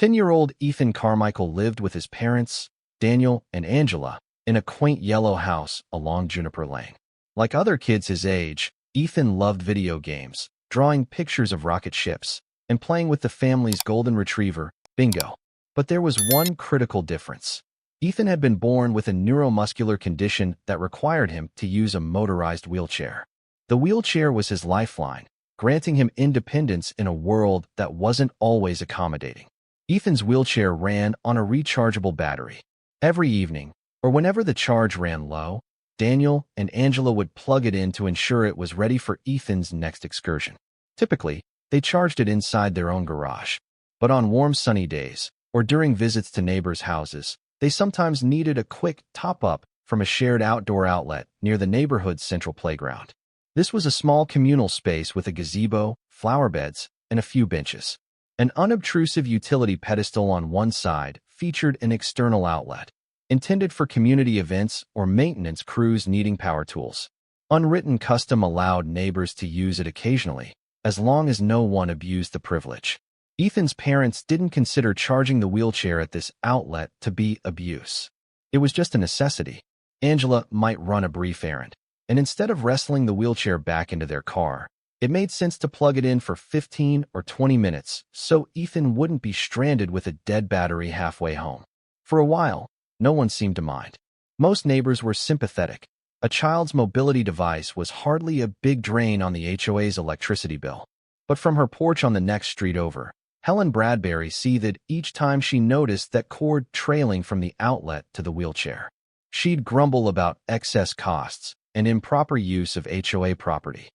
10-year-old Ethan Carmichael lived with his parents, Daniel and Angela, in a quaint yellow house along Juniper Lane. Like other kids his age, Ethan loved video games, drawing pictures of rocket ships, and playing with the family's golden retriever, Bingo. But there was one critical difference. Ethan had been born with a neuromuscular condition that required him to use a motorized wheelchair. The wheelchair was his lifeline, granting him independence in a world that wasn't always accommodating. Ethan's wheelchair ran on a rechargeable battery. Every evening, or whenever the charge ran low, Daniel and Angela would plug it in to ensure it was ready for Ethan's next excursion. Typically, they charged it inside their own garage. But on warm sunny days, or during visits to neighbors' houses, they sometimes needed a quick top-up from a shared outdoor outlet near the neighborhood's central playground. This was a small communal space with a gazebo, flower beds, and a few benches. An unobtrusive utility pedestal on one side featured an external outlet, intended for community events or maintenance crews needing power tools. Unwritten custom allowed neighbors to use it occasionally, as long as no one abused the privilege. Ethan's parents didn't consider charging the wheelchair at this outlet to be abuse. It was just a necessity. Angela might run a brief errand, and instead of wrestling the wheelchair back into their car, it made sense to plug it in for 15 or 20 minutes so Ethan wouldn't be stranded with a dead battery halfway home. For a while, no one seemed to mind. Most neighbors were sympathetic. A child's mobility device was hardly a big drain on the HOA's electricity bill. But from her porch on the next street over, Helen Bradbury seethed each time she noticed that cord trailing from the outlet to the wheelchair. She'd grumble about excess costs and improper use of HOA property.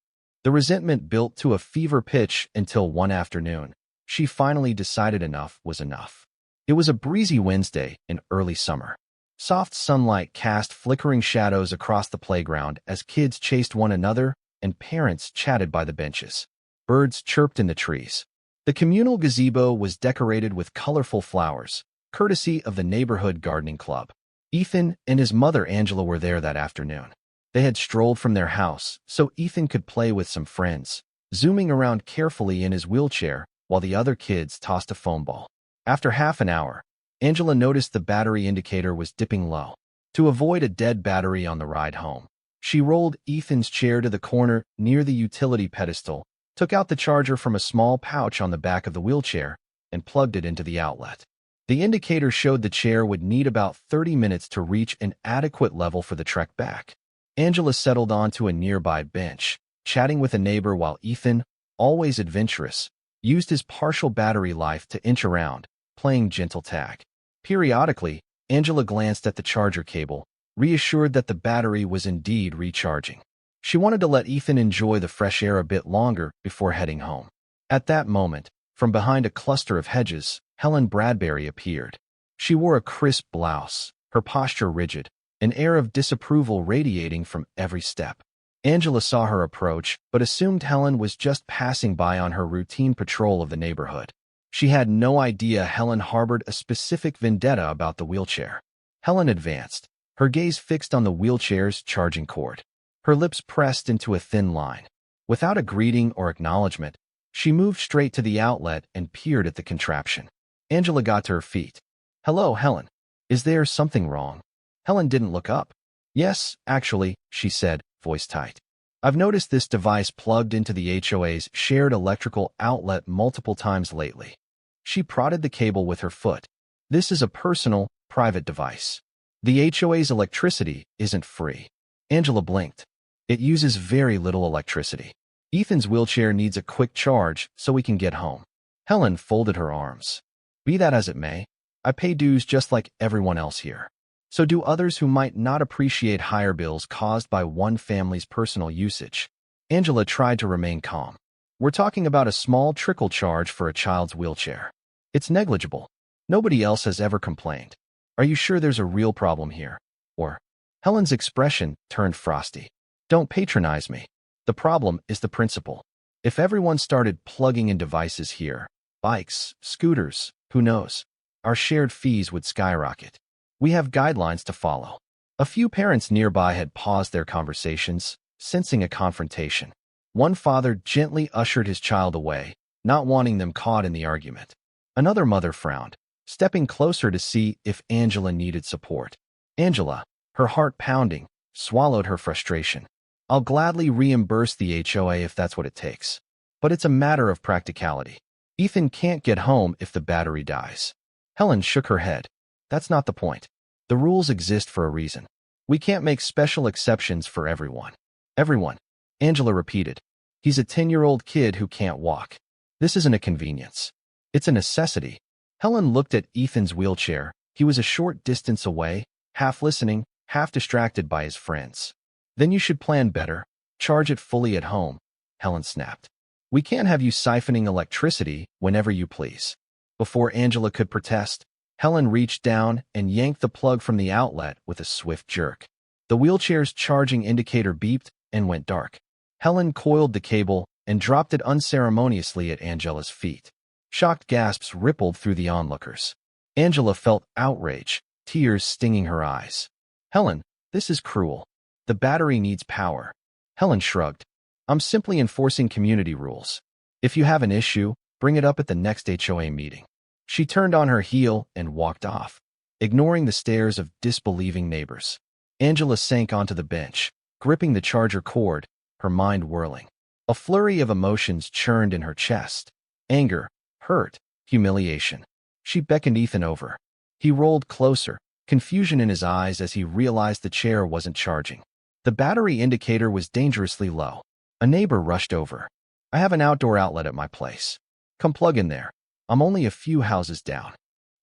The resentment built to a fever pitch until one afternoon, she finally decided enough was enough. It was a breezy Wednesday in early summer. Soft sunlight cast flickering shadows across the playground as kids chased one another and parents chatted by the benches. Birds chirped in the trees. The communal gazebo was decorated with colorful flowers, courtesy of the neighborhood gardening club. Ethan and his mother Angela were there that afternoon. They had strolled from their house so Ethan could play with some friends, zooming around carefully in his wheelchair while the other kids tossed a foam ball. After half an hour, Angela noticed the battery indicator was dipping low. To avoid a dead battery on the ride home, she rolled Ethan's chair to the corner near the utility pedestal, took out the charger from a small pouch on the back of the wheelchair, and plugged it into the outlet. The indicator showed the chair would need about 30 minutes to reach an adequate level for the trek back. Angela settled onto a nearby bench, chatting with a neighbor while Ethan, always adventurous, used his partial battery life to inch around, playing gentle tag. Periodically, Angela glanced at the charger cable, reassured that the battery was indeed recharging. She wanted to let Ethan enjoy the fresh air a bit longer before heading home. At that moment, from behind a cluster of hedges, Helen Bradbury appeared. She wore a crisp blouse, her posture rigid, an air of disapproval radiating from every step. Angela saw her approach, but assumed Helen was just passing by on her routine patrol of the neighborhood. She had no idea Helen harbored a specific vendetta about the wheelchair. Helen advanced, her gaze fixed on the wheelchair's charging cord. Her lips pressed into a thin line. Without a greeting or acknowledgement, she moved straight to the outlet and peered at the contraption. Angela got to her feet. "Hello, Helen. Is there something wrong?" Helen didn't look up. "Yes, actually," she said, voice tight. "I've noticed this device plugged into the HOA's shared electrical outlet multiple times lately." She prodded the cable with her foot. "This is a personal, private device. The HOA's electricity isn't free." Angela blinked. "It uses very little electricity. Ethan's wheelchair needs a quick charge so we can get home." Helen folded her arms. "Be that as it may, I pay dues just like everyone else here. So do others who might not appreciate higher bills caused by one family's personal usage." Angela tried to remain calm. "We're talking about a small trickle charge for a child's wheelchair. It's negligible. Nobody else has ever complained. Are you sure there's a real problem here? Or—" Helen's expression turned frosty. "Don't patronize me. The problem is the principle. If everyone started plugging in devices here, bikes, scooters, who knows, our shared fees would skyrocket. We have guidelines to follow." A few parents nearby had paused their conversations, sensing a confrontation. One father gently ushered his child away, not wanting them caught in the argument. Another mother frowned, stepping closer to see if Angela needed support. Angela, her heart pounding, swallowed her frustration. I'll gladly reimburse the HOA if that's what it takes. But it's a matter of practicality. Ethan can't get home if the battery dies. Helen shook her head. That's not the point. The rules exist for a reason. We can't make special exceptions for everyone. Everyone, Angela repeated. He's a 10-year-old kid who can't walk. This isn't a convenience. It's a necessity. Helen looked at Ethan's wheelchair. He was a short distance away, half listening, half distracted by his friends. Then you should plan better. Charge it fully at home, Helen snapped. We can't have you siphoning electricity whenever you please. Before Angela could protest, Helen reached down and yanked the plug from the outlet with a swift jerk. The wheelchair's charging indicator beeped and went dark. Helen coiled the cable and dropped it unceremoniously at Angela's feet. Shocked gasps rippled through the onlookers. Angela felt outrage, tears stinging her eyes. Helen, this is cruel. The battery needs power. Helen shrugged. I'm simply enforcing community rules. If you have an issue, bring it up at the next HOA meeting. She turned on her heel and walked off, ignoring the stares of disbelieving neighbors. Angela sank onto the bench, gripping the charger cord, her mind whirling. A flurry of emotions churned in her chest. Anger, hurt, humiliation. She beckoned Ethan over. He rolled closer, confusion in his eyes as he realized the chair wasn't charging. The battery indicator was dangerously low. A neighbor rushed over. I have an outdoor outlet at my place. Come plug in there. I'm only a few houses down.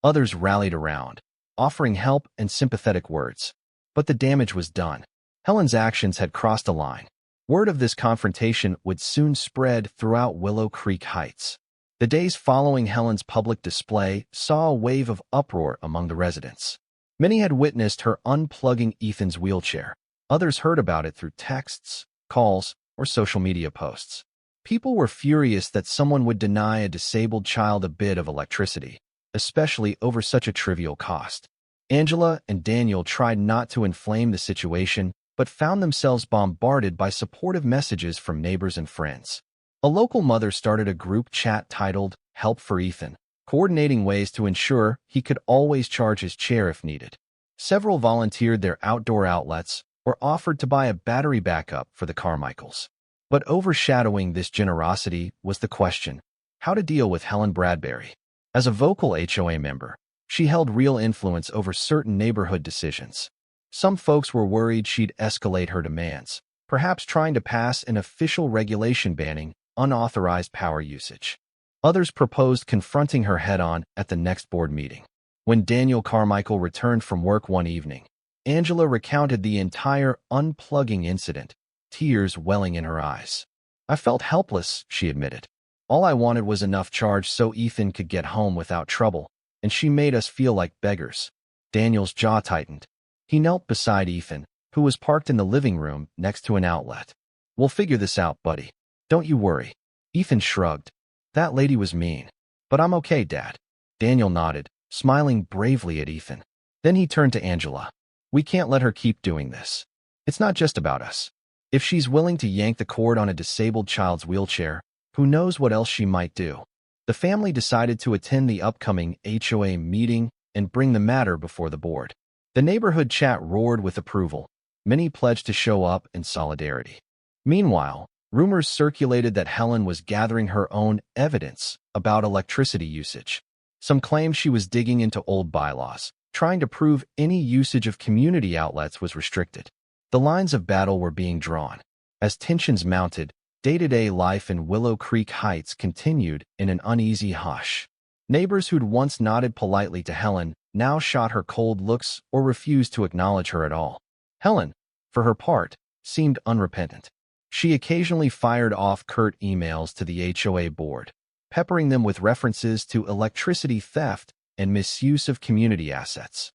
Others rallied around, offering help and sympathetic words. But the damage was done. Helen's actions had crossed a line. Word of this confrontation would soon spread throughout Willow Creek Heights. The days following Helen's public display saw a wave of uproar among the residents. Many had witnessed her unplugging Ethan's wheelchair. Others heard about it through texts, calls, or social media posts. People were furious that someone would deny a disabled child a bit of electricity, especially over such a trivial cost. Angela and Daniel tried not to inflame the situation, but found themselves bombarded by supportive messages from neighbors and friends. A local mother started a group chat titled Help for Ethan, coordinating ways to ensure he could always charge his chair if needed. Several volunteered their outdoor outlets or offered to buy a battery backup for the Carmichaels. But overshadowing this generosity was the question, how to deal with Helen Bradbury. As a vocal HOA member, she held real influence over certain neighborhood decisions. Some folks were worried she'd escalate her demands, perhaps trying to pass an official regulation banning unauthorized power usage. Others proposed confronting her head-on at the next board meeting. When Daniel Carmichael returned from work one evening, Angela recounted the entire unplugging incident, tears welling in her eyes. I felt helpless, she admitted. All I wanted was enough charge so Ethan could get home without trouble, and she made us feel like beggars. Daniel's jaw tightened. He knelt beside Ethan, who was parked in the living room next to an outlet. We'll figure this out, buddy. Don't you worry. Ethan shrugged. That lady was mean. But I'm okay, Dad. Daniel nodded, smiling bravely at Ethan. Then he turned to Angela. We can't let her keep doing this. It's not just about us. If she's willing to yank the cord on a disabled child's wheelchair, who knows what else she might do? The family decided to attend the upcoming HOA meeting and bring the matter before the board. The neighborhood chat roared with approval. Many pledged to show up in solidarity. Meanwhile, rumors circulated that Helen was gathering her own evidence about electricity usage. Some claimed she was digging into old bylaws, trying to prove any usage of community outlets was restricted. The lines of battle were being drawn. As tensions mounted, day-to-day life in Willow Creek Heights continued in an uneasy hush. Neighbors who'd once nodded politely to Helen now shot her cold looks or refused to acknowledge her at all. Helen, for her part, seemed unrepentant. She occasionally fired off curt emails to the HOA board, peppering them with references to electricity theft and misuse of community assets.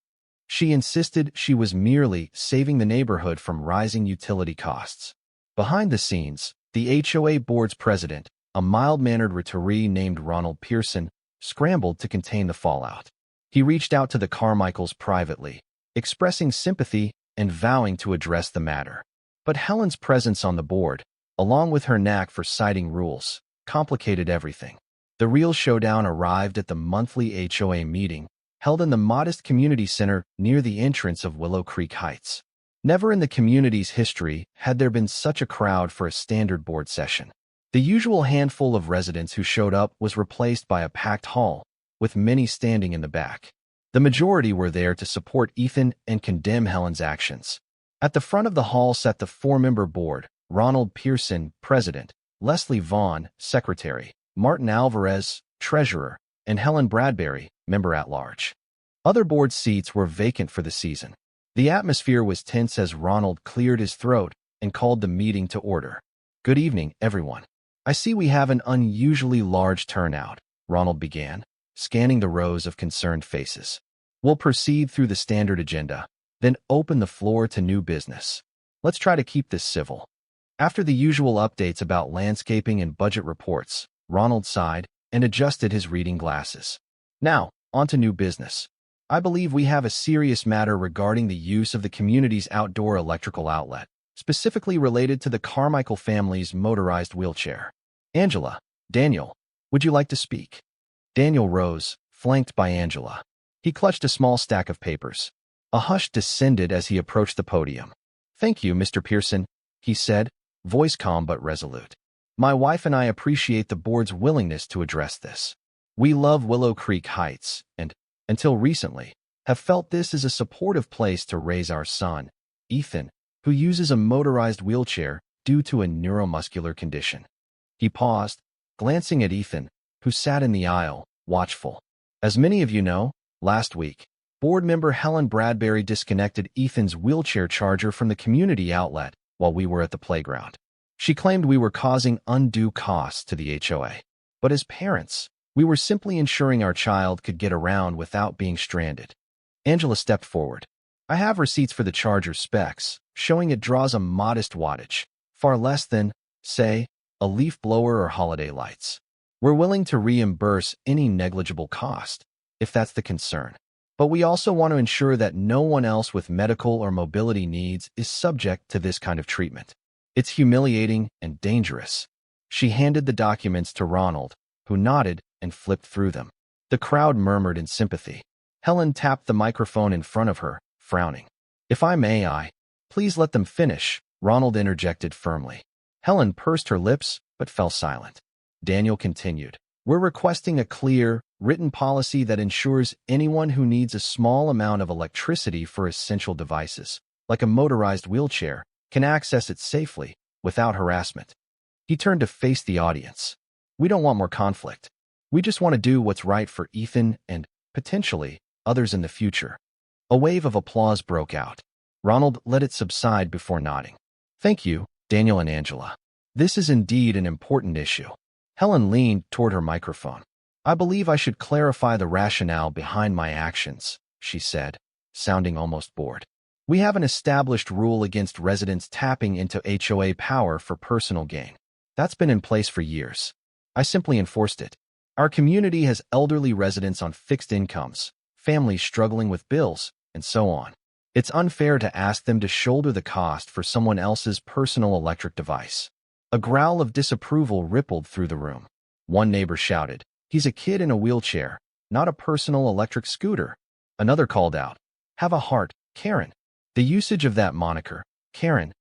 She insisted she was merely saving the neighborhood from rising utility costs. Behind the scenes, the HOA board's president, a mild-mannered retiree named Ronald Pearson, scrambled to contain the fallout. He reached out to the Carmichaels privately, expressing sympathy and vowing to address the matter. But Helen's presence on the board, along with her knack for citing rules, complicated everything. The real showdown arrived at the monthly HOA meeting, held in the modest community center near the entrance of Willow Creek Heights. Never in the community's history had there been such a crowd for a standard board session. The usual handful of residents who showed up was replaced by a packed hall, with many standing in the back. The majority were there to support Ethan and condemn Helen's actions. At the front of the hall sat the four-member board: Ronald Pearson, president; Leslie Vaughn, secretary; Martin Alvarez, treasurer; and Helen Bradbury, member-at-large. Other board seats were vacant for the season. The atmosphere was tense as Ronald cleared his throat and called the meeting to order. "Good evening, everyone. I see we have an unusually large turnout," Ronald began, scanning the rows of concerned faces. "We'll proceed through the standard agenda, then open the floor to new business. Let's try to keep this civil." After the usual updates about landscaping and budget reports, Ronald sighed and adjusted his reading glasses. "Now, on to new business. I believe we have a serious matter regarding the use of the community's outdoor electrical outlet, specifically related to the Carmichael family's motorized wheelchair. Angela, Daniel, would you like to speak?" Daniel rose, flanked by Angela. He clutched a small stack of papers. A hush descended as he approached the podium. "Thank you, Mr. Pearson," he said, voice calm but resolute. "My wife and I appreciate the board's willingness to address this. We love Willow Creek Heights and, until recently, have felt this is a supportive place to raise our son, Ethan, who uses a motorized wheelchair due to a neuromuscular condition." He paused, glancing at Ethan, who sat in the aisle, watchful. "As many of you know, last week, board member Helen Bradbury disconnected Ethan's wheelchair charger from the community outlet while we were at the playground. She claimed we were causing undue costs to the HOA. But as parents, we were simply ensuring our child could get around without being stranded." Angela stepped forward. "I have receipts for the charger specs, showing it draws a modest wattage, far less than, say, a leaf blower or holiday lights. We're willing to reimburse any negligible cost, if that's the concern. But we also want to ensure that no one else with medical or mobility needs is subject to this kind of treatment. It's humiliating and dangerous." She handed the documents to Ronald, who nodded and flipped through them. The crowd murmured in sympathy. Helen tapped the microphone in front of her, frowning. "If I may, please let them finish," Ronald interjected firmly. Helen pursed her lips but fell silent. Daniel continued. "We're requesting a clear, written policy that ensures anyone who needs a small amount of electricity for essential devices, like a motorized wheelchair, can access it safely, without harassment." He turned to face the audience. "We don't want more conflict. We just want to do what's right for Ethan and, potentially, others in the future." A wave of applause broke out. Ronald let it subside before nodding. "Thank you, Daniel and Angela. This is indeed an important issue." Helen leaned toward her microphone. "I believe I should clarify the rationale behind my actions," she said, sounding almost bored. "We have an established rule against residents tapping into HOA power for personal gain. That's been in place for years. I simply enforced it. Our community has elderly residents on fixed incomes, families struggling with bills, and so on. It's unfair to ask them to shoulder the cost for someone else's personal electric device." A growl of disapproval rippled through the room. One neighbor shouted, "He's a kid in a wheelchair, not a personal electric scooter." Another called out, "Have a heart, Karen." The usage of that moniker, Karen,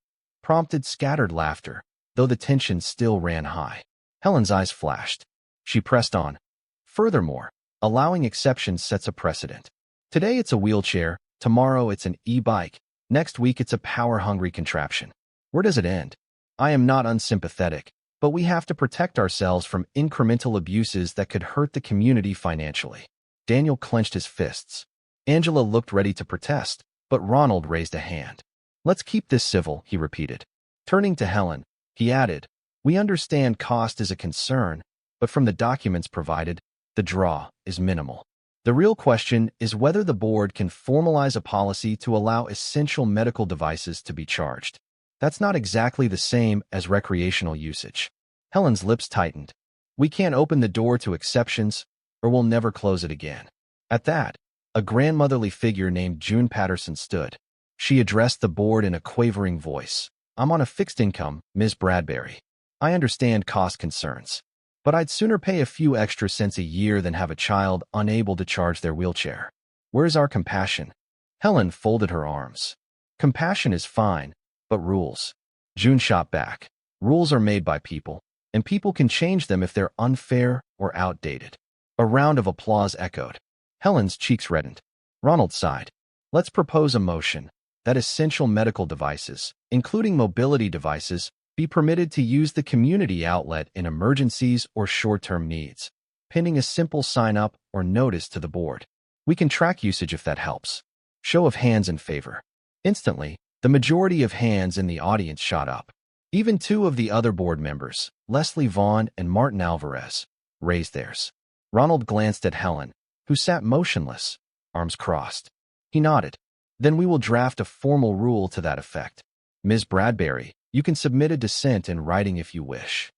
prompted scattered laughter, though the tension still ran high. Helen's eyes flashed. She pressed on. "Furthermore, allowing exceptions sets a precedent. Today it's a wheelchair, tomorrow it's an e-bike, next week it's a power-hungry contraption. Where does it end? I am not unsympathetic, but we have to protect ourselves from incremental abuses that could hurt the community financially." Daniel clenched his fists. Angela looked ready to protest, but Ronald raised a hand. "Let's keep this civil," he repeated. Turning to Helen, he added, "We understand cost is a concern, but from the documents provided, the draw is minimal. The real question is whether the board can formalize a policy to allow essential medical devices to be charged. That's not exactly the same as recreational usage." Helen's lips tightened. "We can't open the door to exceptions, or we'll never close it again." At that, a grandmotherly figure named June Patterson stood. She addressed the board in a quavering voice. "I'm on a fixed income, Ms. Bradbury. I understand cost concerns, but I'd sooner pay a few extra cents a year than have a child unable to charge their wheelchair. Where's our compassion? Helen folded her arms. Compassion is fine, but rules. June shot back. Rules are made by people, and people can change them if they're unfair or outdated. A round of applause echoed. Helen's cheeks reddened. Ronald sighed. Let's propose a motion that essential medical devices, including mobility devices, be permitted to use the community outlet in emergencies or short-term needs, pinning a simple sign-up or notice to the board. We can track usage if that helps. Show of hands in favor. Instantly, the majority of hands in the audience shot up. Even two of the other board members, Leslie Vaughn and Martin Alvarez, raised theirs. Ronald glanced at Helen, who sat motionless, arms crossed. He nodded. Then we will draft a formal rule to that effect. Ms. Bradbury, you can submit a dissent in writing if you wish.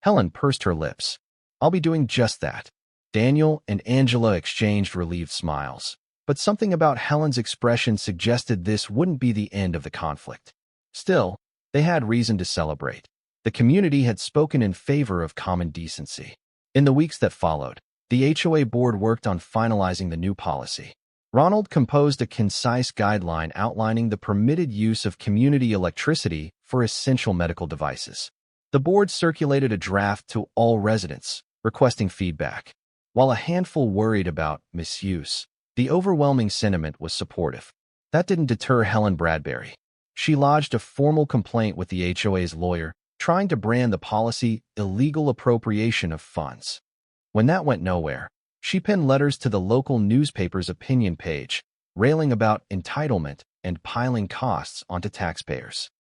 Helen pursed her lips. I'll be doing just that. Daniel and Angela exchanged relieved smiles, but something about Helen's expression suggested this wouldn't be the end of the conflict. Still, they had reason to celebrate. The community had spoken in favor of common decency. In the weeks that followed, the HOA board worked on finalizing the new policy. Ronald composed a concise guideline outlining the permitted use of community electricity for essential medical devices. The board circulated a draft to all residents, requesting feedback. While a handful worried about misuse, the overwhelming sentiment was supportive. That didn't deter Helen Bradbury. She lodged a formal complaint with the HOA's lawyer, trying to brand the policy illegal appropriation of funds. When that went nowhere, she penned letters to the local newspaper's opinion page, railing about entitlement and piling costs onto taxpayers.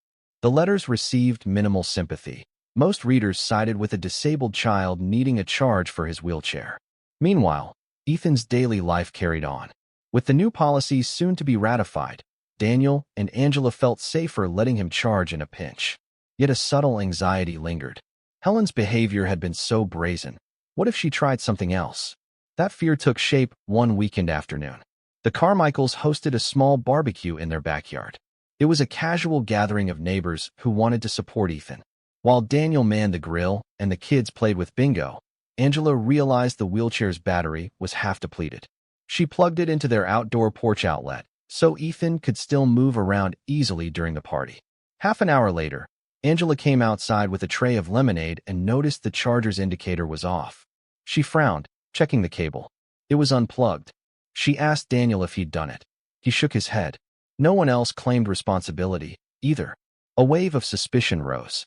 The letters received minimal sympathy. Most readers sided with a disabled child needing a charge for his wheelchair. Meanwhile, Ethan's daily life carried on. With the new policies soon to be ratified, Daniel and Angela felt safer letting him charge in a pinch. Yet a subtle anxiety lingered. Helen's behavior had been so brazen. What if she tried something else? That fear took shape one weekend afternoon. The Carmichaels hosted a small barbecue in their backyard. It was a casual gathering of neighbors who wanted to support Ethan. While Daniel manned the grill and the kids played with bingo, Angela realized the wheelchair's battery was half depleted. She plugged it into their outdoor porch outlet, so Ethan could still move around easily during the party. Half an hour later, Angela came outside with a tray of lemonade and noticed the charger's indicator was off. She frowned, checking the cable. It was unplugged. She asked Daniel if he'd done it. He shook his head. No one else claimed responsibility, either. A wave of suspicion rose.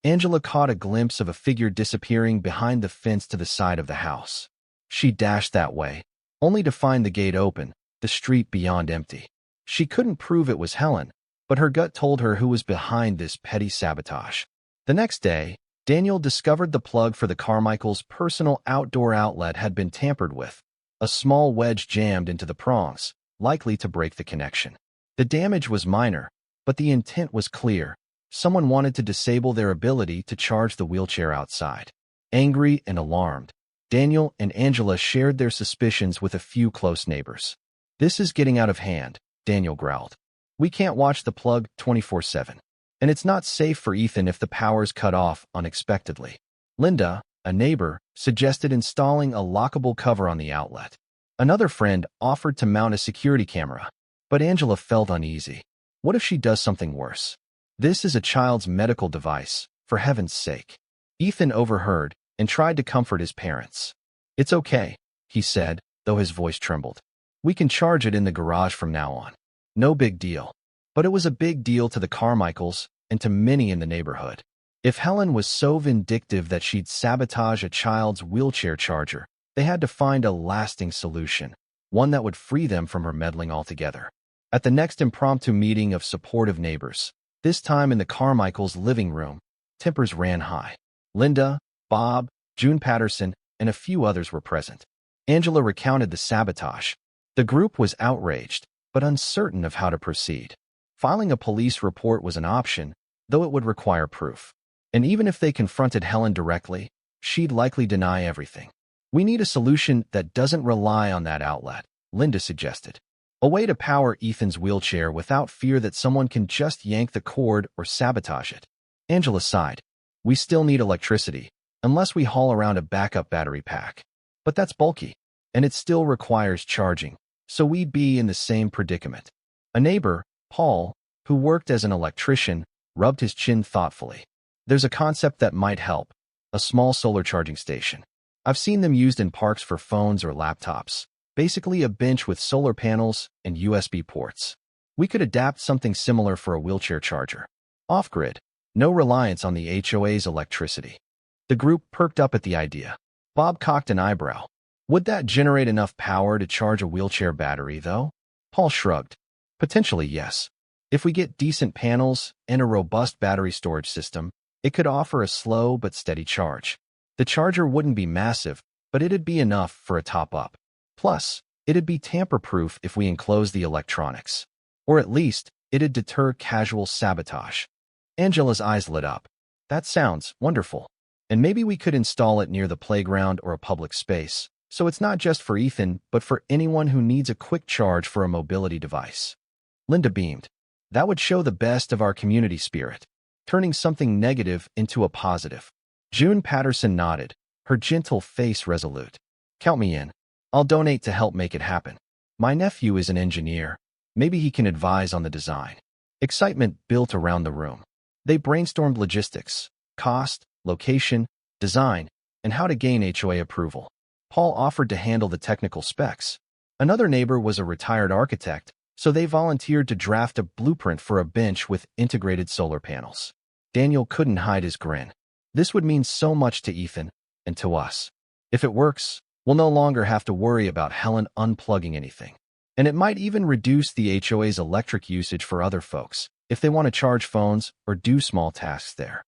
Angela caught a glimpse of a figure disappearing behind the fence to the side of the house. She dashed that way, only to find the gate open, the street beyond empty. She couldn't prove it was Helen, but her gut told her who was behind this petty sabotage. The next day, Daniel discovered the plug for the Carmichaels' personal outdoor outlet had been tampered with. A small wedge jammed into the prongs, likely to break the connection. The damage was minor, but the intent was clear. Someone wanted to disable their ability to charge the wheelchair outside. Angry and alarmed, Daniel and Angela shared their suspicions with a few close neighbors. This is getting out of hand, Daniel growled. We can't watch the plug 24/7. And it's not safe for Ethan if the power's cut off unexpectedly. Linda, a neighbor, suggested installing a lockable cover on the outlet. Another friend offered to mount a security camera, but Angela felt uneasy. What if she does something worse? This is a child's medical device, for heaven's sake. Ethan overheard and tried to comfort his parents. It's okay, he said, though his voice trembled. We can charge it in the garage from now on. No big deal. But it was a big deal to the Carmichaels and to many in the neighborhood. If Helen was so vindictive that she'd sabotage a child's wheelchair charger, they had to find a lasting solution, one that would free them from her meddling altogether. At the next impromptu meeting of supportive neighbors, this time in the Carmichaels' living room, tempers ran high. Linda, Bob, June Patterson, and a few others were present. Angela recounted the sabotage. The group was outraged, but uncertain of how to proceed. Filing a police report was an option, though it would require proof. And even if they confronted Helen directly, she'd likely deny everything. We need a solution that doesn't rely on that outlet, Linda suggested. A way to power Ethan's wheelchair without fear that someone can just yank the cord or sabotage it. Angela sighed. We still need electricity, unless we haul around a backup battery pack. But that's bulky, and it still requires charging. so we'd be in the same predicament. A neighbor, Paul, who worked as an electrician, rubbed his chin thoughtfully. There's a concept that might help: a small solar charging station. I've seen them used in parks for phones or laptops. Basically a bench with solar panels and USB ports. We could adapt something similar for a wheelchair charger. Off-grid, no reliance on the HOA's electricity. The group perked up at the idea. Bob cocked an eyebrow. Would that generate enough power to charge a wheelchair battery, though? Paul shrugged. Potentially, yes. If we get decent panels and a robust battery storage system, it could offer a slow but steady charge. The charger wouldn't be massive, but it'd be enough for a top-up. Plus, it'd be tamper-proof if we enclose the electronics. Or at least, it'd deter casual sabotage. Angela's eyes lit up. That sounds wonderful. And maybe we could install it near the playground or a public space, so it's not just for Ethan, but for anyone who needs a quick charge for a mobility device. Linda beamed. That would show the best of our community spirit, turning something negative into a positive. June Patterson nodded, her gentle face resolute. Count me in. I'll donate to help make it happen. My nephew is an engineer. Maybe he can advise on the design. Excitement built around the room. They brainstormed logistics, cost, location, design, and how to gain HOA approval. Paul offered to handle the technical specs. Another neighbor was a retired architect, so they volunteered to draft a blueprint for a bench with integrated solar panels. Daniel couldn't hide his grin. This would mean so much to Ethan, and to us. If it works, we'll no longer have to worry about Helen unplugging anything. And it might even reduce the HOA's electric usage for other folks, if they want to charge phones or do small tasks there.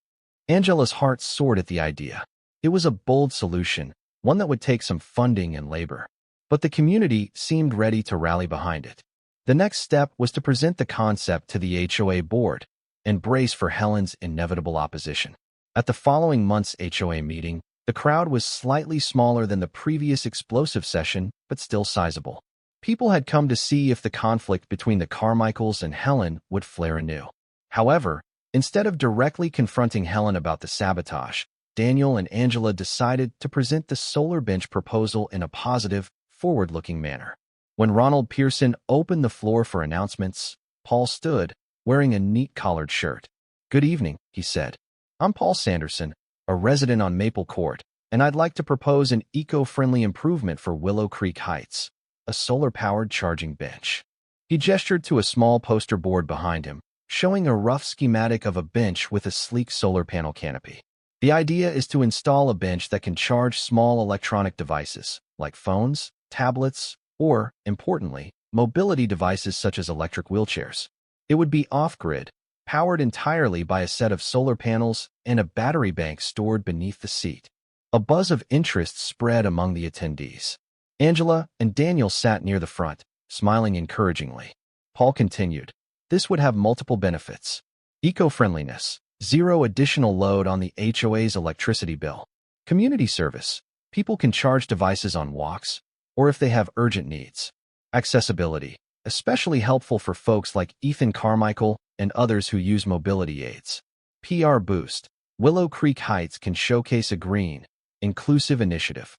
Angela's heart soared at the idea. It was a bold solution, one that would take some funding and labor. But the community seemed ready to rally behind it. The next step was to present the concept to the HOA board and brace for Helen's inevitable opposition. At the following month's HOA meeting, the crowd was slightly smaller than the previous explosive session, but still sizable. People had come to see if the conflict between the Carmichaels and Helen would flare anew. However, instead of directly confronting Helen about the sabotage, Daniel and Angela decided to present the solar bench proposal in a positive, forward-looking manner. When Ronald Pearson opened the floor for announcements, Paul stood, wearing a neat collared shirt. "Good evening," he said. "I'm Paul Sanderson, a resident on Maple Court, and I'd like to propose an eco-friendly improvement for Willow Creek Heights, a solar-powered charging bench." He gestured to a small poster board behind him, showing a rough schematic of a bench with a sleek solar panel canopy. The idea is to install a bench that can charge small electronic devices, like phones, tablets, or, importantly, mobility devices such as electric wheelchairs. It would be off-grid, powered entirely by a set of solar panels and a battery bank stored beneath the seat. A buzz of interest spread among the attendees. Angela and Daniel sat near the front, smiling encouragingly. Paul continued. This would have multiple benefits. Eco-friendliness, zero additional load on the HOA's electricity bill. Community service, people can charge devices on walks, or if they have urgent needs. Accessibility, especially helpful for folks like Ethan Carmichael and others who use mobility aids. PR boost, Willow Creek Heights can showcase a green, inclusive initiative.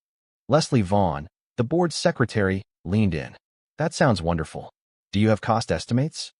Leslie Vaughn, the board's secretary, leaned in. That sounds wonderful. Do you have cost estimates?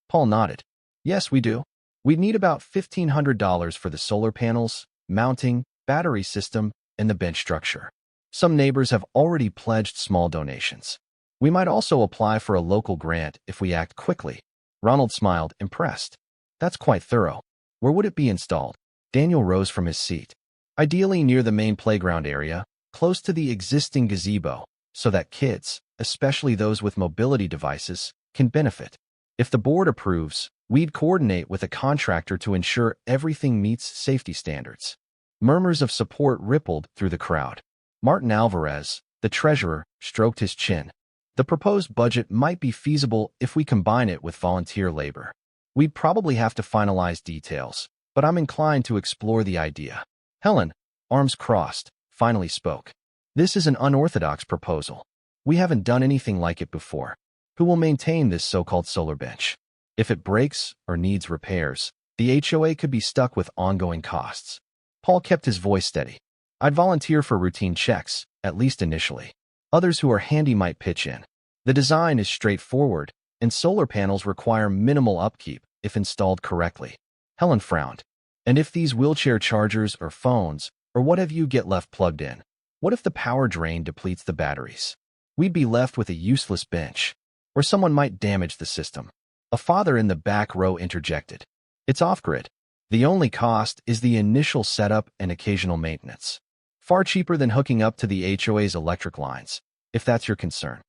Paul nodded. Yes, we do. We'd need about $1,500 for the solar panels, mounting, battery system, and the bench structure. Some neighbors have already pledged small donations. We might also apply for a local grant if we act quickly. Ronald smiled, impressed. That's quite thorough. Where would it be installed? Daniel rose from his seat. Ideally near the main playground area, close to the existing gazebo, so that kids, especially those with mobility devices, can benefit. If the board approves, we'd coordinate with a contractor to ensure everything meets safety standards. Murmurs of support rippled through the crowd. Martin Alvarez, the treasurer, stroked his chin. The proposed budget might be feasible if we combine it with volunteer labor. We'd probably have to finalize details, but I'm inclined to explore the idea. Helen, arms crossed, finally spoke. This is an unorthodox proposal. We haven't done anything like it before. Who will maintain this so-called solar bench? If it breaks or needs repairs, the HOA could be stuck with ongoing costs. Paul kept his voice steady. I'd volunteer for routine checks, at least initially. Others who are handy might pitch in. The design is straightforward, and solar panels require minimal upkeep if installed correctly. Helen frowned. And if these wheelchair chargers or phones or what have you get left plugged in? What if the power drain depletes the batteries? We'd be left with a useless bench, or someone might damage the system. A father in the back row interjected. It's off-grid. The only cost is the initial setup and occasional maintenance. Far cheaper than hooking up to the HOA's electric lines, if that's your concern.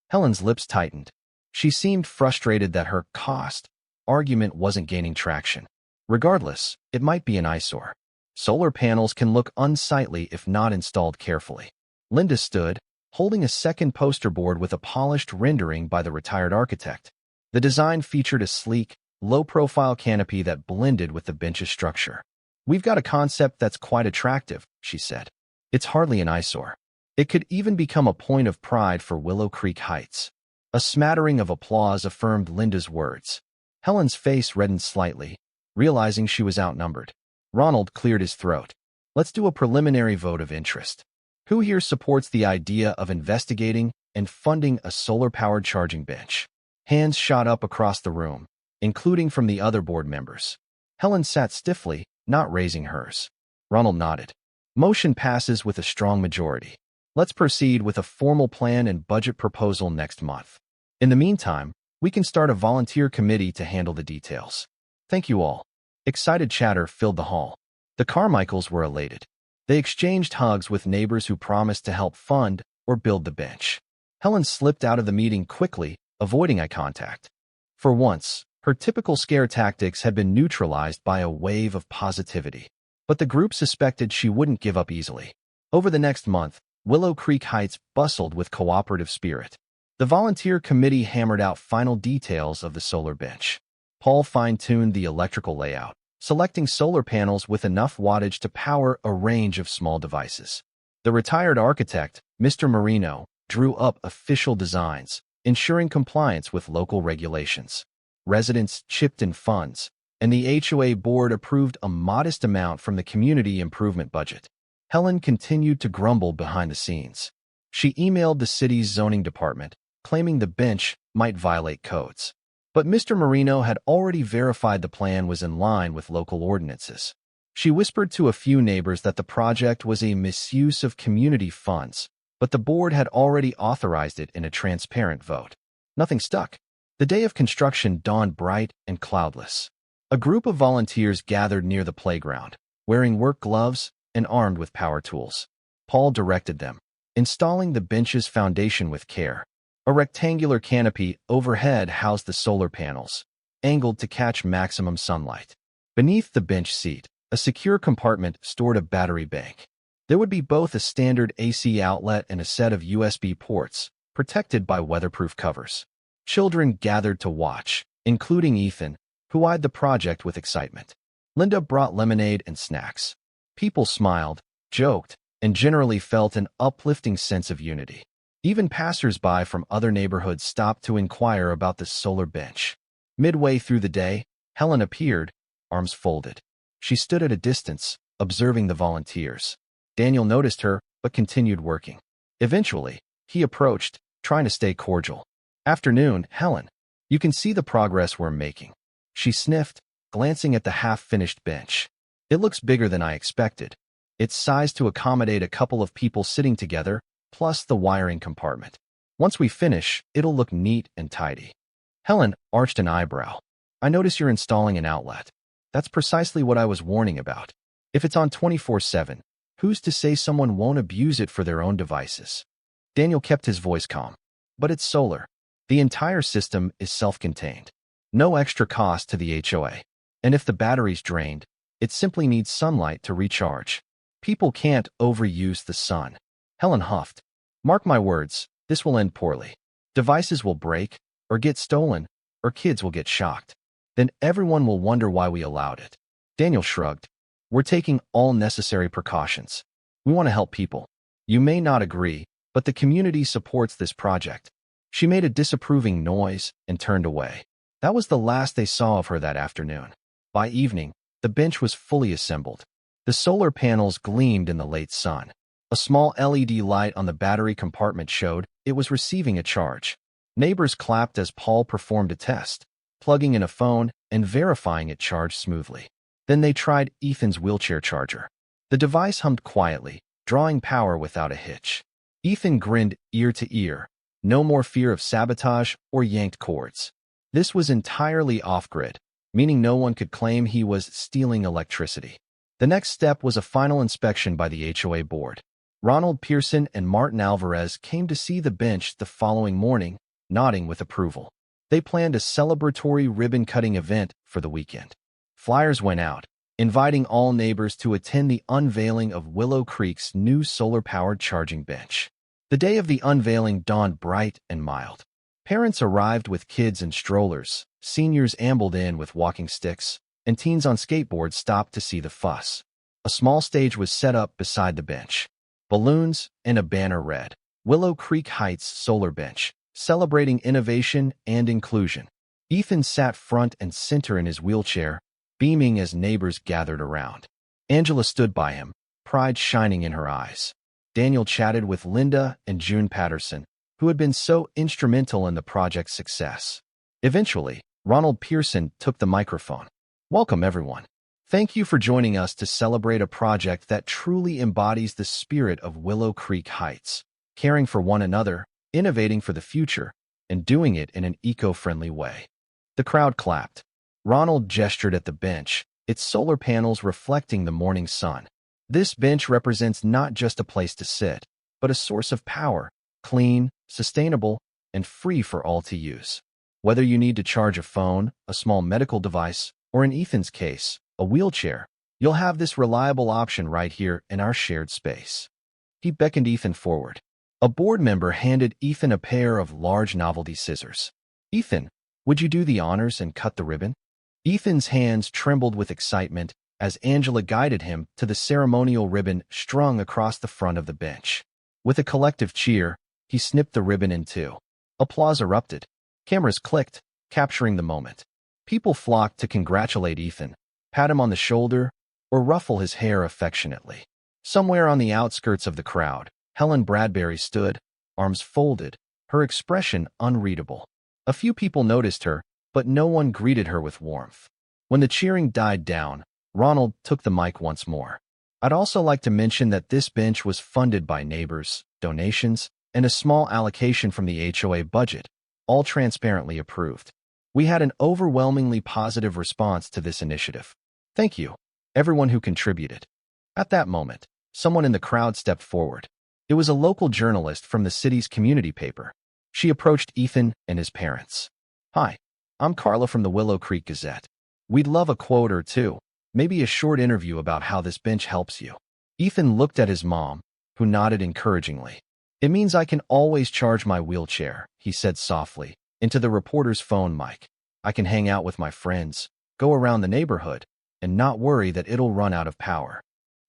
Helen's lips tightened. She seemed frustrated that her cost argument wasn't gaining traction. Regardless, it might be an eyesore. Solar panels can look unsightly if not installed carefully. Linda stood, holding a second poster board with a polished rendering by the retired architect. The design featured a sleek, low-profile canopy that blended with the bench's structure. We've got a concept that's quite attractive, she said. It's hardly an eyesore. It could even become a point of pride for Willow Creek Heights. A smattering of applause affirmed Linda's words. Helen's face reddened slightly, realizing she was outnumbered. Ronald cleared his throat. Let's do a preliminary vote of interest. Who here supports the idea of investigating and funding a solar-powered charging bench? Hands shot up across the room, including from the other board members. Helen sat stiffly, not raising hers. Ronald nodded. Motion passes with a strong majority. Let's proceed with a formal plan and budget proposal next month. In the meantime, we can start a volunteer committee to handle the details. Thank you all. Excited chatter filled the hall. The Carmichaels were elated. They exchanged hugs with neighbors who promised to help fund or build the bench. Helen slipped out of the meeting quickly, avoiding eye contact. For once, her typical scare tactics had been neutralized by a wave of positivity. But the group suspected she wouldn't give up easily. Over the next month, Willow Creek Heights bustled with cooperative spirit. The volunteer committee hammered out final details of the solar bench. Paul fine-tuned the electrical layout, selecting solar panels with enough wattage to power a range of small devices. The retired architect, Mr. Marino, drew up official designs, ensuring compliance with local regulations. Residents chipped in funds, and the HOA board approved a modest amount from the community improvement budget. Helen continued to grumble behind the scenes. She emailed the city's zoning department, claiming the bench might violate codes. But Mr. Marino had already verified the plan was in line with local ordinances. She whispered to a few neighbors that the project was a misuse of community funds, but the board had already authorized it in a transparent vote. Nothing stuck. The day of construction dawned bright and cloudless. A group of volunteers gathered near the playground, wearing work gloves and armed with power tools. Paul directed them, installing the bench's foundation with care. A rectangular canopy overhead housed the solar panels, angled to catch maximum sunlight. Beneath the bench seat, a secure compartment stored a battery bank. There would be both a standard AC outlet and a set of USB ports, protected by weatherproof covers. Children gathered to watch, including Ethan, who eyed the project with excitement. Linda brought lemonade and snacks. People smiled, joked, and generally felt an uplifting sense of unity. Even passers-by from other neighborhoods stopped to inquire about the solar bench. Midway through the day, Helen appeared, arms folded. She stood at a distance, observing the volunteers. Daniel noticed her, but continued working. Eventually, he approached, trying to stay cordial. Afternoon, Helen. You can see the progress we're making. She sniffed, glancing at the half-finished bench. It looks bigger than I expected. It's sized to accommodate a couple of people sitting together, plus the wiring compartment. Once we finish, it'll look neat and tidy. Helen arched an eyebrow. I notice you're installing an outlet. That's precisely what I was warning about. If it's on 24/7, who's to say someone won't abuse it for their own devices? Daniel kept his voice calm. But it's solar. The entire system is self-contained. No extra cost to the HOA. And if the battery's drained, it simply needs sunlight to recharge. People can't overuse the sun. Helen huffed. Mark my words, this will end poorly. Devices will break, or get stolen, or kids will get shocked. Then everyone will wonder why we allowed it. Daniel shrugged. We're taking all necessary precautions. We want to help people. You may not agree, but the community supports this project. She made a disapproving noise and turned away. That was the last they saw of her that afternoon. By evening, the bench was fully assembled. The solar panels gleamed in the late sun. A small LED light on the battery compartment showed it was receiving a charge. Neighbors clapped as Paul performed a test, plugging in a phone and verifying it charged smoothly. Then they tried Ethan's wheelchair charger. The device hummed quietly, drawing power without a hitch. Ethan grinned ear to ear. No more fear of sabotage or yanked cords. This was entirely off-grid, meaning no one could claim he was stealing electricity. The next step was a final inspection by the HOA board. Ronald Pearson and Martin Alvarez came to see the bench the following morning, nodding with approval. They planned a celebratory ribbon-cutting event for the weekend. Flyers went out, inviting all neighbors to attend the unveiling of Willow Creek's new solar-powered charging bench. The day of the unveiling dawned bright and mild. Parents arrived with kids and strollers, seniors ambled in with walking sticks, and teens on skateboards stopped to see the fuss. A small stage was set up beside the bench. Balloons and a banner read, Willow Creek Heights Solar Bench, celebrating innovation and inclusion. Ethan sat front and center in his wheelchair, beaming as neighbors gathered around. Angela stood by him, pride shining in her eyes. Daniel chatted with Linda and June Patterson, who had been so instrumental in the project's success. Eventually, Ronald Pearson took the microphone. Welcome, everyone. Thank you for joining us to celebrate a project that truly embodies the spirit of Willow Creek Heights, caring for one another, innovating for the future, and doing it in an eco-friendly way. The crowd clapped. Ronald gestured at the bench, its solar panels reflecting the morning sun. This bench represents not just a place to sit, but a source of power, clean, sustainable, and free for all to use. Whether you need to charge a phone, a small medical device, or in Ethan's case, a wheelchair, you'll have this reliable option right here in our shared space. He beckoned Ethan forward. A board member handed Ethan a pair of large novelty scissors. Ethan, would you do the honors and cut the ribbon? Ethan's hands trembled with excitement as Angela guided him to the ceremonial ribbon strung across the front of the bench. With a collective cheer, he snipped the ribbon in two. Applause erupted. Cameras clicked, capturing the moment. People flocked to congratulate Ethan, pat him on the shoulder, or ruffle his hair affectionately. Somewhere on the outskirts of the crowd, Helen Bradbury stood, arms folded, her expression unreadable. A few people noticed her, but no one greeted her with warmth. When the cheering died down, Ronald took the mic once more. I'd also like to mention that this bench was funded by neighbors, donations, and a small allocation from the HOA budget, all transparently approved. We had an overwhelmingly positive response to this initiative. Thank you, everyone who contributed. At that moment, someone in the crowd stepped forward. It was a local journalist from the city's community paper. She approached Ethan and his parents. Hi, I'm Carla from the Willow Creek Gazette. We'd love a quote or two, maybe a short interview about how this bench helps you. Ethan looked at his mom, who nodded encouragingly. It means I can always charge my wheelchair, he said softly, into the reporter's phone mic. I can hang out with my friends, go around the neighborhood, and not worry that it'll run out of power.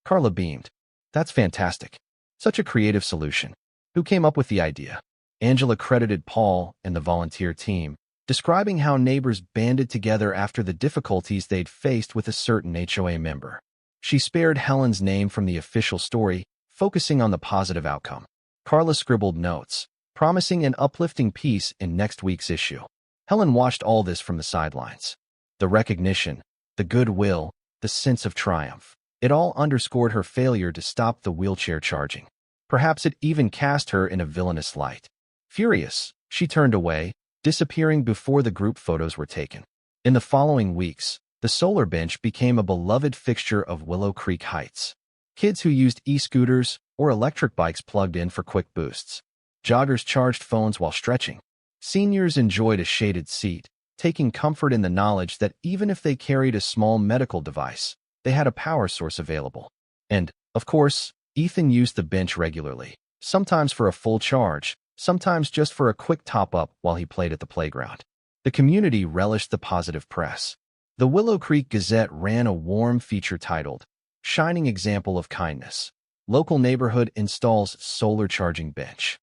Carla beamed. That's fantastic. Such a creative solution. Who came up with the idea? Angela credited Paul and the volunteer team, describing how neighbors banded together after the difficulties they'd faced with a certain HOA member. She spared Helen's name from the official story, focusing on the positive outcome. Carla scribbled notes, promising an uplifting piece in next week's issue. Helen watched all this from the sidelines. The recognition, the goodwill, the sense of triumph. It all underscored her failure to stop the wheelchair charging. Perhaps it even cast her in a villainous light. Furious, she turned away, disappearing before the group photos were taken. In the following weeks, the solar bench became a beloved fixture of Willow Creek Heights. Kids who used e-scooters or electric bikes plugged in for quick boosts. Joggers charged phones while stretching. Seniors enjoyed a shaded seat, taking comfort in the knowledge that even if they carried a small medical device, they had a power source available. And, of course, Ethan used the bench regularly, sometimes for a full charge, sometimes just for a quick top-up while he played at the playground. The community relished the positive press. The Willow Creek Gazette ran a warm feature titled, Shining Example of Kindness. Local neighborhood installs solar charging bench.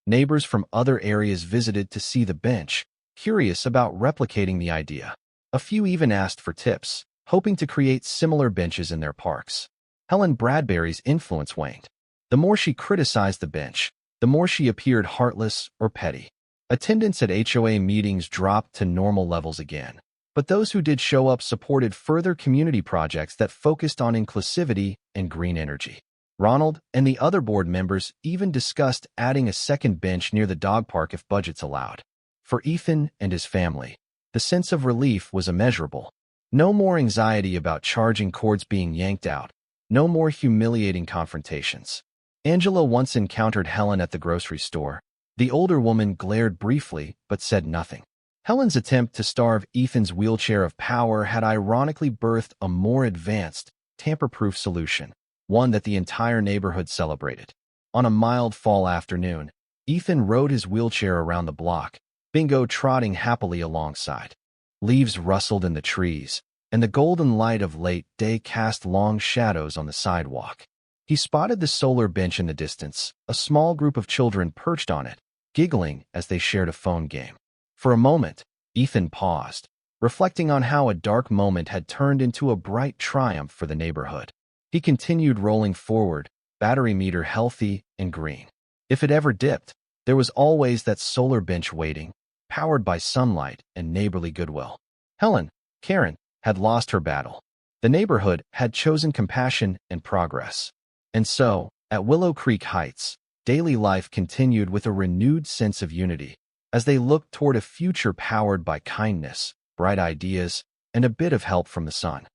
Neighbors from other areas visited to see the bench, curious about replicating the idea. A few even asked for tips, hoping to create similar benches in their parks. Helen Bradbury's influence waned. The more she criticized the bench, the more she appeared heartless or petty. Attendance at HOA meetings dropped to normal levels again, but those who did show up supported further community projects that focused on inclusivity and green energy. Ronald and the other board members even discussed adding a second bench near the dog park if budgets allowed. For Ethan and his family, the sense of relief was immeasurable. No more anxiety about charging cords being yanked out. No more humiliating confrontations. Angela once encountered Helen at the grocery store. The older woman glared briefly but said nothing. Helen's attempt to starve Ethan's wheelchair of power had ironically birthed a more advanced, tamper-proof solution, one that the entire neighborhood celebrated. On a mild fall afternoon, Ethan rode his wheelchair around the block, Bingo trotting happily alongside. Leaves rustled in the trees, and the golden light of late day cast long shadows on the sidewalk. He spotted the solar bench in the distance, a small group of children perched on it, giggling as they shared a phone game. For a moment, Ethan paused, reflecting on how a dark moment had turned into a bright triumph for the neighborhood. He continued rolling forward, battery meter healthy and green. If it ever dipped, there was always that solar bench waiting, powered by sunlight and neighborly goodwill. Helen, Karen, had lost her battle. The neighborhood had chosen compassion and progress. And so, at Willow Creek Heights, daily life continued with a renewed sense of unity, as they looked toward a future powered by kindness, bright ideas, and a bit of help from the sun.